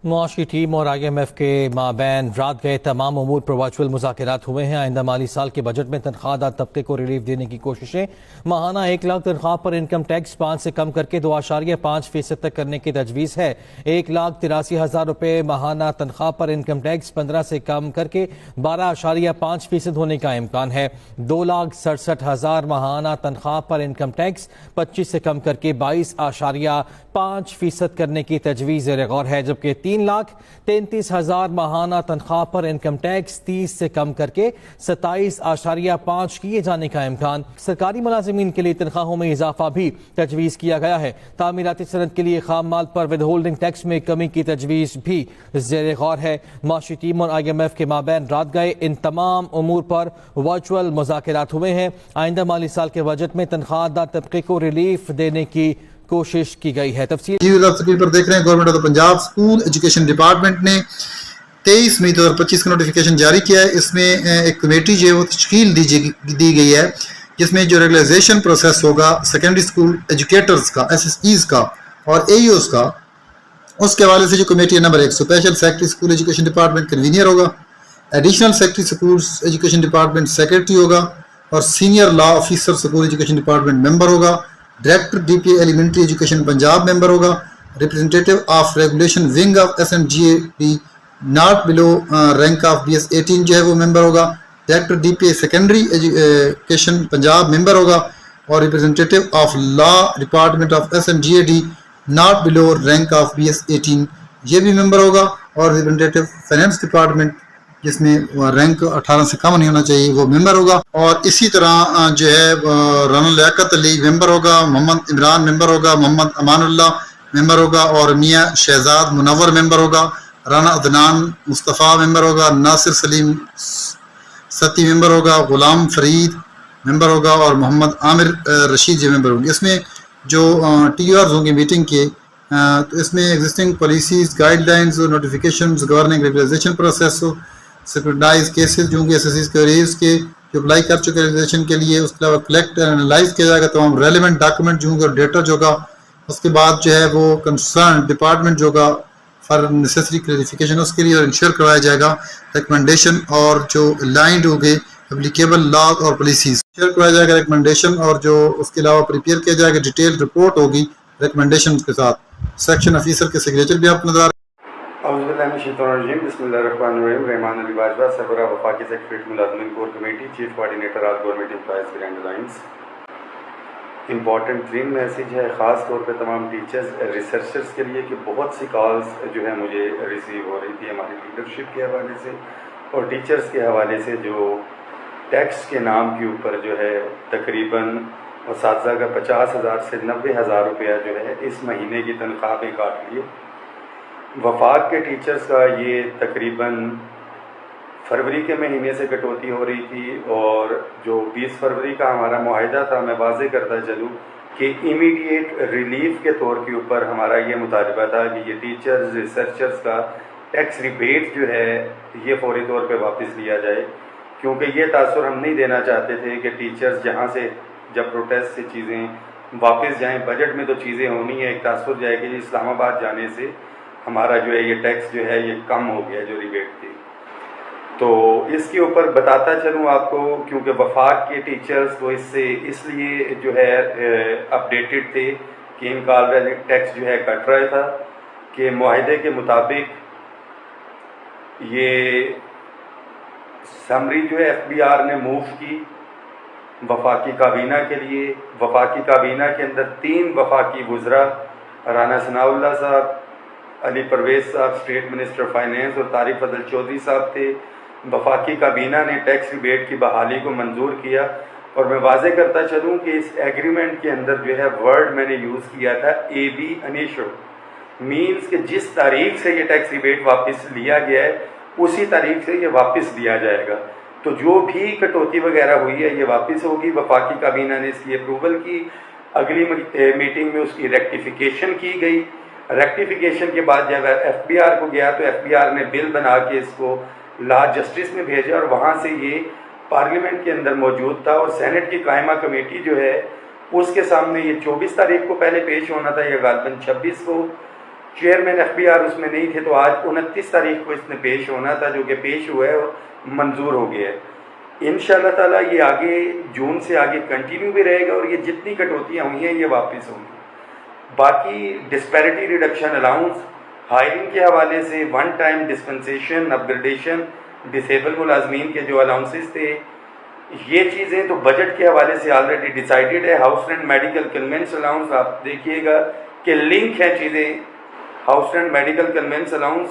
معاشی ٹیم اور IMF کے مابین رات گئے تمام امور پر ورچوئل مذاکرات ہوئے ہیں۔ آئندہ مالی سال کے بجٹ میں تنخواہ دار طبقے کو ریلیف دینے کی کوششیں، ماہانہ 1 لاکھ تنخواہ پر انکم ٹیکس 5 سے کم کر کے 2.5% تک کرنے کی تجویز ہے۔ 1,83,000 روپے ماہانہ تنخواہ پر انکم ٹیکس 15 سے کم کر کے 12.5% ہونے کا امکان ہے۔ 2,67,000 ماہانہ تنخواہ پر انکم ٹیکس 25 سے کم کر کے 22.5% کرنے کی تجویز زیر غور ہے، جبکہ 3,33,000 ماہانہ تنخواہ پر انکم ٹیکس 30 سے کم کر کے 27.5 کیے جانے کا امکان۔ سرکاری ملازمین کے لیے تنخواہوں میں اضافہ بھی تجویز کیا گیا ہے۔ تعمیراتی صنعت کے لیے خام مال پر ود ہولڈنگ ٹیکس میں کمی کی تجویز بھی زیر غور ہے۔ معاشی ٹیم اور IMF کے مابین رات گئے ان تمام امور پر ورچوئل مذاکرات ہوئے ہیں۔ آئندہ مالی سال کے بجٹ میں تنخواہ دار طبقے کو ریلیف دینے کی کوشش کی گئی ہے۔ تفصیل پر دیکھ رہے ہیں government of Punjab school education department نے 23 مئی 2025 کا نوٹیفیکیشن جاری کیا ہے۔ اس میں ایک کمیٹی جو ہے وہ تشکیل دی گئی ہے، جس میں جو ریگولائزیشن پروسیس ہوگا سیکنڈری اسکول ایجوکیٹرز کا، SSEs کا اور AEOs کا، اس کے حوالے سے جو کمیٹی ہے number 1 special secretary school education department convener ہوگا، additional secretary school education department secretary ہوگا اور senior law officer school education department member ہوگا۔ Director DPA elementary education Punjab member ہوگا۔ Representative of regulation wing of SMGAD not below rank of BS18 جو ہے وہ member ہوگا۔ Director DPA secondary education Punjab member ہوگا اور representative of law department of SMGAD not below rank of BS18 یہ بھی ممبر ہوگا، اور ریپرزنٹیٹو فائنانس ڈپارٹمنٹ جس میں رینک 18 سے کم نہیں ہونا چاہیے وہ ممبر ہوگا۔ اور اسی طرح جو ہے رانا لیاقت علی ممبر ہوگا، محمد عمران ممبر ہوگا، محمد امان اللہ ممبر ہوگا اور میاں شہزاد منور ممبر ہوگا۔ رانا عدنان مصطفیٰ ممبر ہوگا، ناصر سلیم ستی ممبر ہوگا، غلام فرید ممبر ہوگا اور محمد عامر رشید جو ممبر ہوں گے۔ اس میں جو TURs ہوں گے میٹنگ کے، تو اس میں existing policies, guidelines, notifications, governing regularization process, securitize cases جو ہوں گے SSEs کے ریز کے جو اپلائی کر چکے ریگولیشن کے لیے، اس کے علاوہ کلیکٹ اینڈ انالائز کیا جائے گا تمام ریلیونٹ ڈاکومنٹ جو ہوں گے اور ڈیٹا جو ہوگا۔ اس کے بعد جو ہے وہ کنسرن ڈپارٹمنٹ جو ہوگا فار نیسیسری کلیریفیکیشن اس کے لیے اور انشور کروایا جائے گا ریکمنڈیشن اور جو الائنڈ ہو گئے اپلیکیبل لاز اور پالیسیز انشور کروایا جائے گا ریکمنڈیشن، اور جو اس کے علاوہ پریپیئر کیا جائے گا ڈیٹیل رپورٹ ہوگی ریکمنڈیشن کے ساتھ۔ سیکشن آفیسر کے سگریچر بھی آپ نظر آ رہے ہیں۔ اعوذ باللہ من الشیطان الرجیم، بسم اللہ الرحمن الرحیم۔ رحمان علی باجوہ، سربراہ وفاقی سیکریٹریٹ ملازمین core committee, chief coordinator all government employees grand alliance. Important ترین میسیج ہے خاص طور پہ تمام ٹیچرز ریسرچرز کے لیے کہ بہت سی کالز جو ہے مجھے ریسیو ہو رہی تھی ہماری لیڈرشپ کے حوالے سے اور ٹیچرز کے حوالے سے، جو ٹیکس کے نام کے اوپر جو ہے تقریباً اساتذہ کا 50,000 سے 90,000 روپیہ جو ہے اس مہینے کی تنخواہ پہ کاٹ لیے۔ وفاق کے ٹیچرز کا یہ تقریباً فروری کے مہینے سے کٹوتی ہو رہی تھی، اور جو 20 فروری کا ہمارا معاہدہ تھا، میں واضح کرتا چلوں کہ امیڈیٹ ریلیف کے طور کے اوپر ہمارا یہ مطالبہ تھا کہ یہ ٹیچرز ریسرچرز کا ٹیکس ریبیٹ جو ہے یہ فوری طور پہ واپس لیا جائے، کیونکہ یہ تاثر ہم نہیں دینا چاہتے تھے کہ ٹیچرز جہاں سے جب پروٹیسٹ سے چیزیں واپس جائیں، بجٹ میں تو چیزیں ہونی ہیں، ایک تاثر جائے کہ اسلام آباد جانے سے ہمارا جو ہے یہ ٹیکس جو ہے یہ کم ہو گیا جو ریبیٹ تھی۔ تو اس کے اوپر بتاتا چلوں آپ کو، کیونکہ وفاق کے ٹیچرز وہ اس سے اس لیے جو ہے اپڈیٹڈ تھے کہ ان کا آلریڈی ٹیکس جو ہے کٹ رہا تھا، کہ معاہدے کے مطابق یہ سمری جو ہے FBR نے موو کی وفاقی کابینہ کے لیے۔ وفاقی کابینہ کے اندر 3 وفاقی وزراء رانا ثناء اللہ صاحب، علی پرویز صاحب اسٹیٹ منسٹر فائنینس اور طارق فضل چودھری صاحب تھے۔ وفاقی کابینہ نے ٹیکس ریبیٹ کی بحالی کو منظور کیا، اور میں واضح کرتا چلوں کہ اس ایگریمنٹ کے اندر جو ہے ورڈ میں نے یوز کیا تھا AB انیشو، مینز کہ جس تاریخ سے یہ ٹیکس ریبیٹ واپس لیا گیا ہے اسی تاریخ سے یہ واپس دیا جائے گا۔ تو جو بھی کٹوتی وغیرہ ہوئی ہے یہ واپس ہوگی۔ وفاقی کابینہ نے اس کی اپروول کی، اگلی میٹنگ میں اس کی ریکٹیفیکیشن کی گئی۔ ریکٹیفیکیشن کے بعد جب FBR کو گیا تو FBR نے بل بنا کے اس کو لا جسٹس میں بھیجا، اور وہاں سے یہ پارلیمنٹ کے اندر موجود تھا، اور سینٹ کی قائمہ کمیٹی جو ہے اس کے سامنے یہ 24 تاریخ کو پہلے پیش ہونا تھا یا غالباً 26 کو، چیئرمین اخبار اس میں نہیں تھے، تو آج 29 تاریخ کو اس نے پیش ہونا تھا، جو کہ پیش ہوا ہے اور منظور ہو گیا ہے۔ انشاءاللہ تعالیٰ یہ آگے جون سے آگے کنٹینیو بھی رہے گا، اور یہ جتنی کٹوتیاں ہوئی ہیں یہ واپس ہوں گی۔ باقی ڈسپیرٹی ریڈکشن الاؤنس، ہائرنگ کے حوالے سے ون ٹائم ڈسپنسیشن، اپ گریڈیشن، ڈسیبل ملازمین کے جو الاؤنسز تھے، یہ چیزیں تو بجٹ کے حوالے سے آلریڈی ڈیسائیڈڈ ہے۔ House rent medical conveyance allowance, آپ دیکھیے گا کہ لنک ہے چیزیں، house rent medical conveyance allowance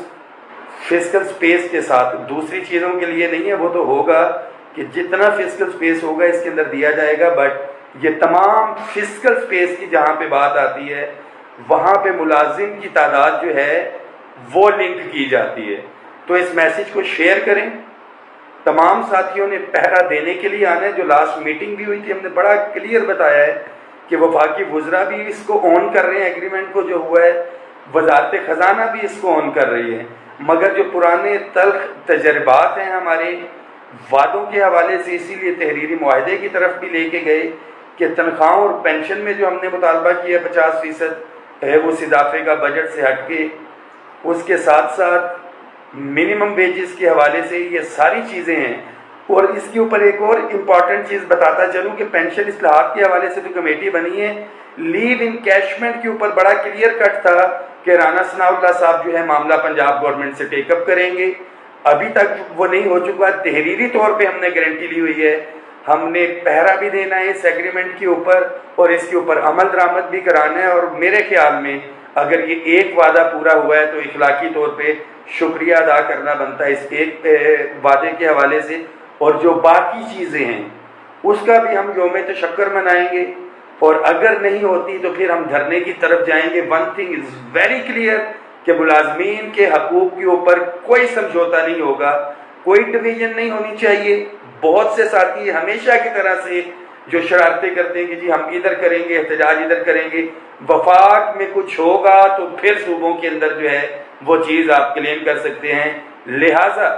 fiscal space کے ساتھ، دوسری چیزوں کے لیے نہیں ہے، وہ تو ہوگا کہ جتنا فسکل سپیس ہوگا اس کے اندر دیا جائے گا، بٹ یہ تمام فسکل سپیس کی جہاں پہ بات آتی ہے وہاں پہ ملازم کی تعداد جو ہے وہ لنک کی جاتی ہے۔ تو اس میسج کو شیئر کریں، تمام ساتھیوں نے پہرا دینے کے لیے آنا ہے۔ جو لاسٹ میٹنگ بھی ہوئی تھی ہم نے بڑا کلیئر بتایا ہے کہ وفاقی وزراء بھی اس کو آن کر رہے ہیں، ایگریمنٹ کو جو ہوا ہے، وزارت خزانہ بھی اس کو آن کر رہی ہے، مگر جو پرانے تلخ تجربات ہیں ہمارے وعدوں کے حوالے سے، اسی لیے تحریری معاہدے کی طرف بھی لے کے گئے کہ تنخواہوں اور پینشن میں جو ہم نے مطالبہ کیا 50% ہے اس اضافے کا بجٹ سے ہٹ کے، اس کے ساتھ ساتھ منیمم ویجز کے حوالے سے یہ ساری چیزیں ہیں۔ اور اس کے اوپر ایک اور امپورٹنٹ چیز بتاتا چلوں کہ پینشن اصلاحات کے حوالے سے جو کمیٹی بنی ہے، لیو انکیشمنٹ کے اوپر بڑا کلیئر کٹ تھا کہ رانا ثناء اللہ صاحب جو ہے معاملہ پنجاب گورنمنٹ سے ٹیک اپ کریں گے، ابھی تک وہ نہیں ہو چکا۔ تحریری طور پہ ہم نے گارنٹی لی ہوئی ہے، ہم نے پہرا بھی دینا ہے اس ایگریمنٹ کے اوپر اور اس کے اوپر عمل درآمد بھی کرانا ہے، اور میرے خیال میں اگر یہ ایک وعدہ پورا ہوا ہے تو اخلاقی طور پہ شکریہ ادا کرنا بنتا ہے اس ایک وعدے کے حوالے سے، اور جو باقی چیزیں ہیں اس کا بھی ہم یوم تشکر منائیں گے، اور اگر نہیں ہوتی تو پھر ہم دھرنے کی طرف جائیں گے۔ One thing is very clear کہ ملازمین کے حقوق کے اوپر کوئی سمجھوتا نہیں ہوگا، کوئی ڈویژن نہیں ہونی چاہیے۔ بہت سے ساتھی ہمیشہ کی طرح سے جو شرارتیں کرتے ہیں کہ جی ہم ادھر کریں گے، احتجاج ادھر کریں گے، وفاق میں کچھ ہوگا تو پھر صوبوں کے اندر جو ہے وہ چیز آپ کلیم کر سکتے ہیں۔ لہٰذا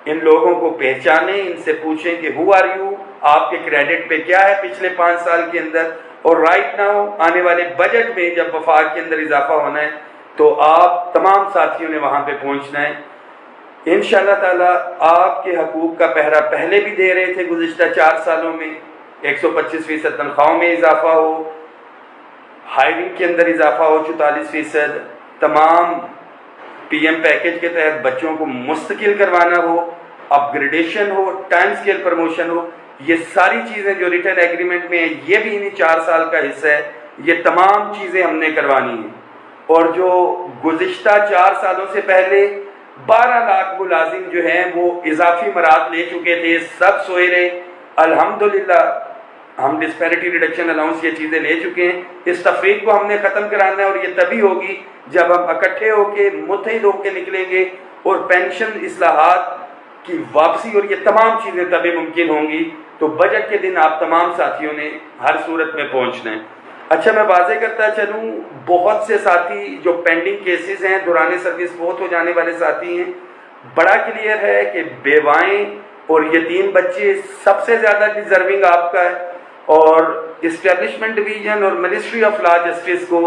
ان لوگوں کو پہچانیں، ان سے پوچھیں کہ ہو آر یو، آپ کے کریڈٹ پہ کیا ہے پچھلے 5 سال کے اندر، اور رائٹ ناؤ آنے والے بجٹ میں جب وفاق کے اندر اضافہ ہونا ہے تو آپ تمام ساتھیوں نے وہاں پہ پہنچنا ہے۔ انشاءاللہ تعالیٰ آپ کے حقوق کا پہرا پہلے بھی دے رہے تھے، گزشتہ 4 سالوں میں 125% تنخواہوں میں اضافہ ہو، ہائرنگ کے اندر اضافہ ہو 44%، تمام پی ایم پیکج کے تحت بچوں کو مستقل کروانا ہو، اپ گریڈیشن ہو، ٹائم سکیل پروموشن ہو، یہ ساری چیزیں جو ریٹن ایگریمنٹ میں ہیں یہ بھی انہیں 4 سال کا حصہ ہے، یہ تمام چیزیں ہم نے کروانی ہیں۔ اور جو گزشتہ 4 سالوں سے پہلے 12 لاکھ ملازم جو ہیں وہ اضافی مراد لے چکے تھے، سب سوئے رہے۔ الحمدللہ ہم ڈسپیرٹی ریڈکشن الاؤنس یہ چیزیں لے چکے ہیں، اس تفریق کو ہم نے ختم کرانا ہے، اور یہ تبھی ہوگی جب ہم اکٹھے ہو کے متحد ہو کے نکلیں گے، اور پینشن اصلاحات کی واپسی اور یہ تمام چیزیں تبھی ممکن ہوں گی۔ تو بجٹ کے دن آپ تمام ساتھیوں نے ہر صورت میں پہنچنا ہے۔ اچھا میں واضح کرتا چلوں، بہت سے ساتھی جو پینڈنگ کیسز ہیں، دوران سروس فوت ہو جانے والے ساتھی ہیں، بڑا کلیئر ہے کہ بیوائیں اور یتیم بچے سب سے زیادہ ڈیزرونگ آپ کا ہے، اور اسٹیبلشمنٹ ڈویژن اور منسٹری آف لا جسٹس کو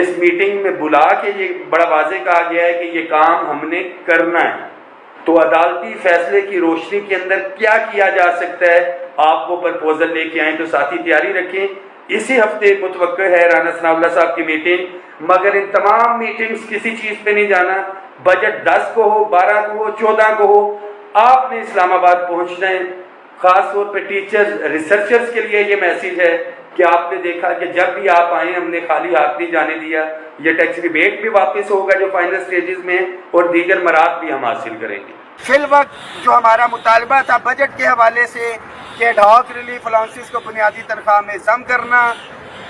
اس میٹنگ میں بلا کے یہ بڑا واضح کہا گیا ہے کہ یہ کام ہم نے کرنا ہے۔ تو عدالتی فیصلے کی روشنی کے اندر کیا کیا جا سکتا ہے، آپ وہ پرپوزل لے کے آئیں، تو ساتھی تیاری رکھیں۔ اسی ہفتے متوقع ہے رانا ثناء اللہ صاحب کی میٹنگ، مگر ان تمام میٹنگز کسی چیز پہ نہیں جانا، بجٹ 10 کو ہو، 12 کو ہو، 14 کو ہو، آپ نے اسلام آباد پہنچنا ہے۔ خاص طور پہ ٹیچرز، ریسرچرز کے لیے یہ میسیج ہے کہ آپ نے دیکھا کہ جب بھی آپ آئیں ہم نے خالی ہاتھ نہیں جانے دیا، یہ ٹیکس ریبیٹ بھی واپس ہوگا جو فائنل سٹیجز میں، اور دیگر مراد بھی ہم حاصل کریں گے۔ فی الوقت جو ہمارا مطالبہ تھا بجٹ کے حوالے سے کہ ایڈ ہاک ریلیف الاؤنسز کو بنیادی تنخواہ میں ضم کرنا،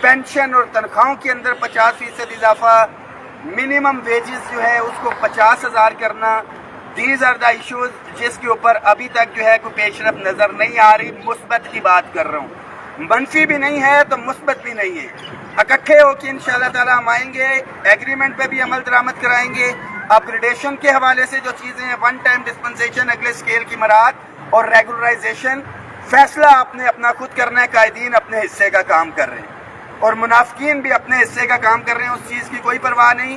پینشن اور تنخواہوں کے اندر 50% اضافہ، منیمم ویجز جو ہے اس کو 50,000 کرنا، دیز آر دا ایشوز جس کے اوپر ابھی تک جو ہے کوئی پیش رفت نظر نہیں آ رہی۔ مثبت کی بات کر رہا ہوں، منفی بھی نہیں ہے تو مثبت بھی نہیں ہے۔ اکٹھے ہو کے انشاءاللہ تعالیٰ ہم آئیں گے، ایگریمنٹ پہ بھی عمل درآمد کرائیں گے۔ اپ گریڈیشن کے حوالے سے جو چیزیں ہیں، ون ٹائم ڈسپنسیشن، اگلے اسکیل کی مراد اور ریگولرائزیشن، فیصلہ آپ نے اپنا خود کرنا ہے۔ قائدین اپنے حصے کا کام کر رہے ہیں اور منافقین بھی اپنے حصے کا کام کر رہے ہیں، اس چیز کی کوئی پرواہ نہیں۔